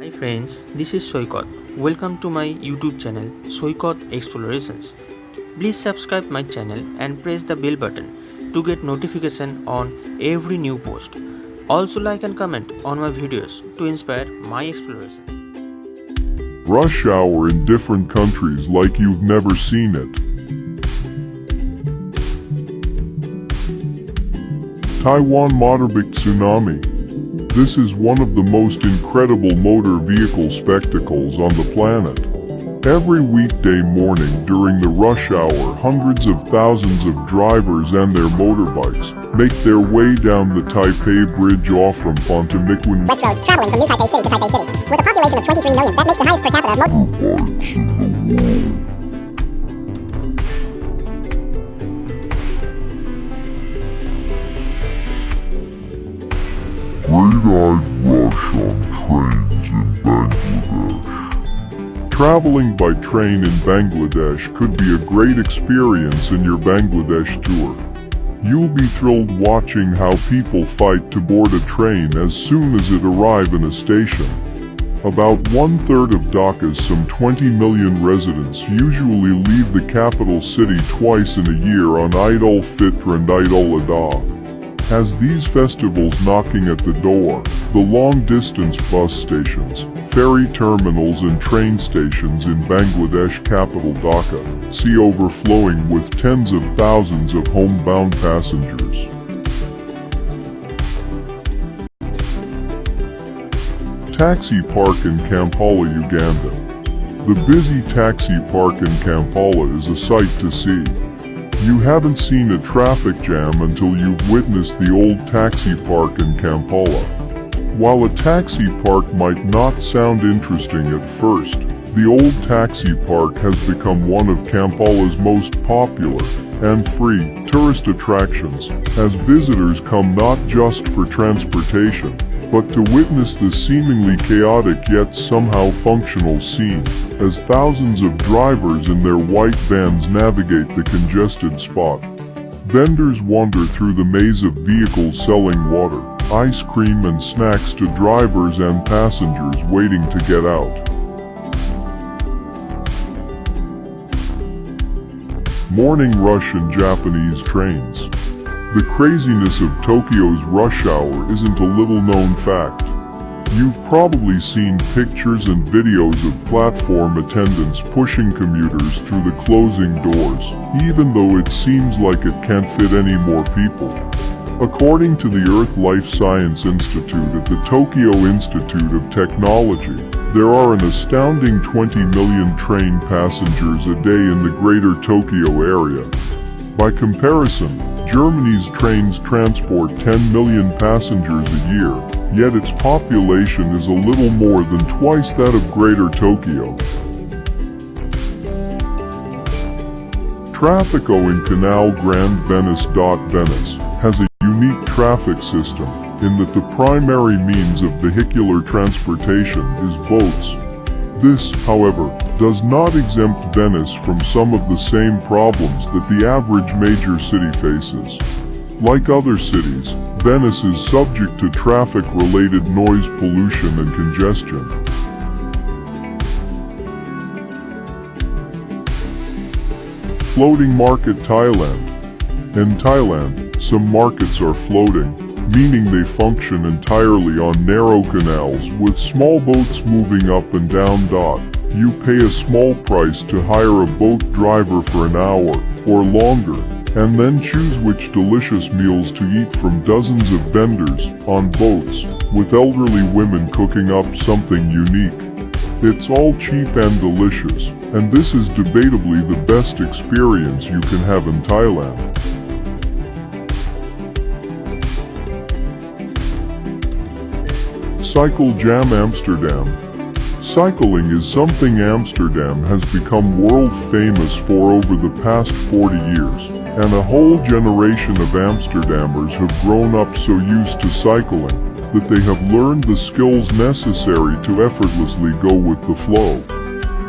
Hi friends, this is Soikot. Welcome to my YouTube channel Soikot Explorations. Please subscribe my channel and press the bell button to get notification on every new post. Also like and comment on my videos to inspire my exploration. Rush hour in different countries like you've never seen it. Taiwan Motorbike Tsunami. This is one of the most incredible motor vehicle spectacles on the planet. Every weekday morning during the rush hour, hundreds of thousands of drivers and their motorbikes make their way down the Taipei Bridge off from Pontomiquan West Road, traveling from New Taipei City to Taipei City. With a population of 23 million, that makes the highest per capita of motorbikes. Great-eyed rush on trains in Bangladesh. Traveling by train in Bangladesh could be a great experience in your Bangladesh tour. You'll be thrilled watching how people fight to board a train as soon as it arrives in a station. About one-third of Dhaka's some 20 million residents usually leave the capital city twice in a year on Eid al-Fitr and Eid al-Adha. Has these festivals knocking at the door, the long-distance bus stations, ferry terminals and train stations in Bangladesh capital Dhaka see overflowing with tens of thousands of homebound passengers. Taxi Park in Kampala, Uganda. The busy taxi park in Kampala is a sight to see. You haven't seen a traffic jam until you've witnessed the old taxi park in Kampala. While a taxi park might not sound interesting at first, the old taxi park has become one of Kampala's most popular and free tourist attractions, as visitors come not just for transportation, but to witness the seemingly chaotic yet somehow functional scene, as thousands of drivers in their white vans navigate the congested spot. Vendors wander through the maze of vehicles selling water, ice cream and snacks to drivers and passengers waiting to get out. Morning rush in Japanese trains. The craziness of Tokyo's rush hour isn't a little-known fact. You've probably seen pictures and videos of platform attendants pushing commuters through the closing doors, even though it seems like it can't fit any more people. According to the Earth Life Science Institute at the Tokyo Institute of Technology, there are an astounding 20 million train passengers a day in the greater Tokyo area. By comparison, Germany's trains transport 10 million passengers a year, yet its population is a little more than twice that of Greater Tokyo. Tráfico in Canal Grande Venice has a unique traffic system in that the primary means of vehicular transportation is boats. This, however, does not exempt Venice from some of the same problems that the average major city faces. Like other cities, Venice is subject to traffic-related noise pollution and congestion. Floating Market Thailand. In Thailand, some markets are floating, meaning they function entirely on narrow canals with small boats moving up and down. You pay a small price to hire a boat driver for an hour or longer, and then choose which delicious meals to eat from dozens of vendors on boats, with elderly women cooking up something unique. It's all cheap and delicious, and this is debatably the best experience you can have in Thailand. Cycle Jam Amsterdam. Cycling is something Amsterdam has become world famous for over the past 40 years, and a whole generation of Amsterdammers have grown up so used to cycling that they have learned the skills necessary to effortlessly go with the flow.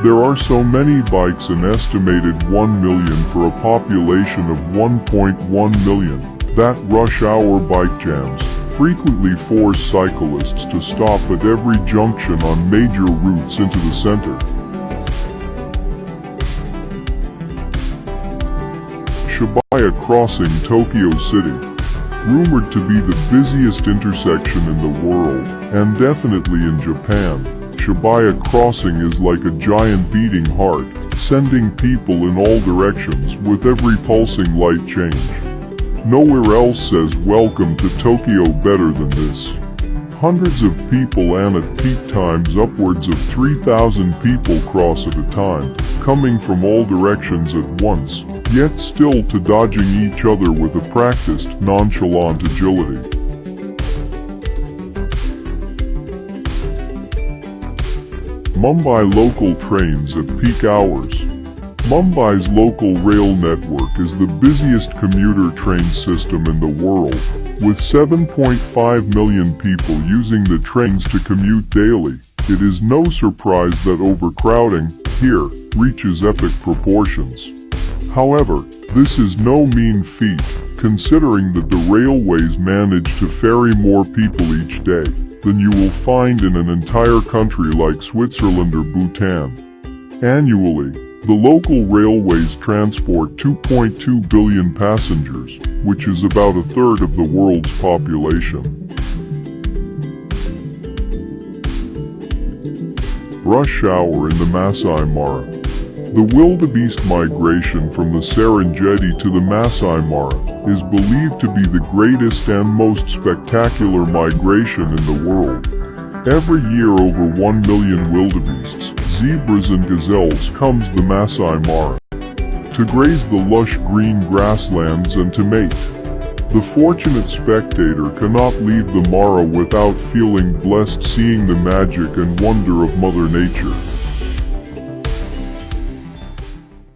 There are so many bikes, an estimated 1 million for a population of 1.1 million, that rush hour bike jams frequently force cyclists to stop at every junction on major routes into the center. Shibuya Crossing, Tokyo City. Rumored to be the busiest intersection in the world, and definitely in Japan, Shibuya Crossing is like a giant beating heart, sending people in all directions with every pulsing light change. Nowhere else says welcome to Tokyo better than this. Hundreds of people and at peak times upwards of 3,000 people cross at a time, coming from all directions at once, yet still to dodging each other with a practiced, nonchalant agility. Mumbai local trains at peak hours. Mumbai's local rail network is the busiest commuter train system in the world, with 7.5 million people using the trains to commute daily. It is no surprise that overcrowding, here, reaches epic proportions. However, this is no mean feat, considering that the railways manage to ferry more people each day than you will find in an entire country like Switzerland or Bhutan. Annually, the local railways transport 2.2 billion passengers, which is about a third of the world's population. Rush hour in the Masai Mara. The wildebeest migration from the Serengeti to the Masai Mara is believed to be the greatest and most spectacular migration in the world. Every year over 1 million wildebeests, zebras and gazelles comes the Masai Mara to graze the lush green grasslands and to mate. The fortunate spectator cannot leave the Mara without feeling blessed, seeing the magic and wonder of Mother Nature.